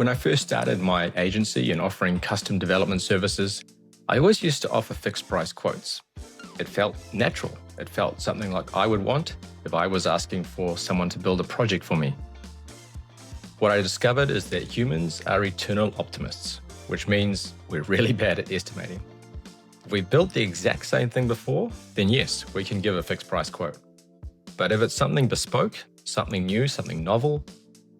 When I first started my agency and offering custom development services, I always used to offer fixed price quotes. It felt natural. It felt something like I would want if I was asking for someone to build a project for me. What I discovered is that humans are eternal optimists, which means we're really bad at estimating. If we built the exact same thing before, then yes, we can give a fixed price quote. But if it's something bespoke, something new, something novel,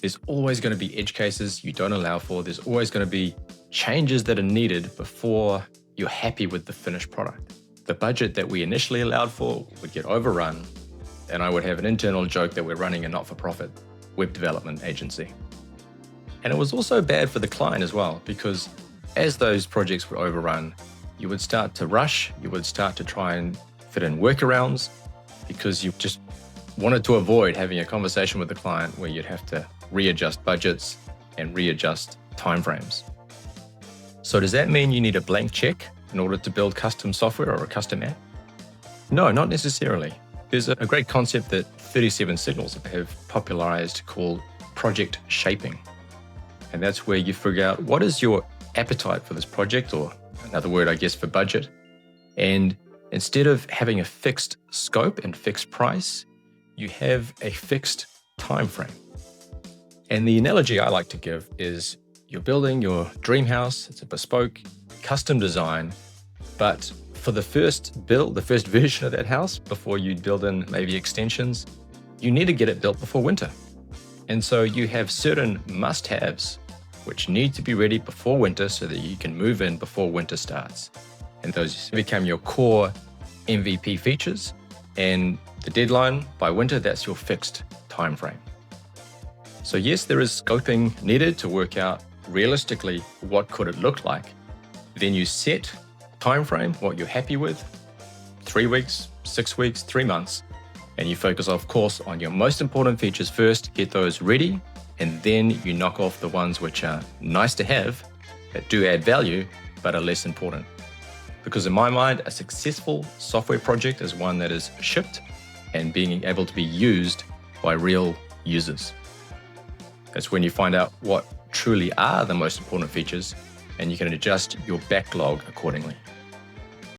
there's always going to be edge cases you don't allow for. There's always going to be changes that are needed before you're happy with the finished product. The budget that we initially allowed for would get overrun, and I would have an internal joke that we're running a not-for-profit web development agency. And it was also bad for the client as well, because as those projects were overrun, you would start to rush, you would start to try and fit in workarounds, because you just wanted to avoid having a conversation with the client where you'd have to readjust budgets and readjust timeframes. So does that mean you need a blank check in order to build custom software or a custom app? No, not necessarily. There's a great concept that 37 Signals have popularized called project shaping. And that's where you figure out what is your appetite for this project, or another word, I guess, for budget. And instead of having a fixed scope and fixed price, you have a fixed time frame. And the analogy I like to give is you're building your dream house. It's a bespoke, custom design, but for the first build, the first version of that house, before you build in maybe extensions, you need to get it built before winter. And so you have certain must-haves which need to be ready before winter so that you can move in before winter starts. And those become your core MVP features. And the deadline by winter, that's your fixed time frame. So yes, there is scoping needed to work out realistically what could it look like. Then you set time frame, what you're happy with, 3 weeks, 6 weeks, 3 months, and you focus, of course, on your most important features first, get those ready, and then you knock off the ones which are nice to have, that do add value, but are less important. Because in my mind, a successful software project is one that is shipped and being able to be used by real users. That's when you find out what truly are the most important features, and you can adjust your backlog accordingly.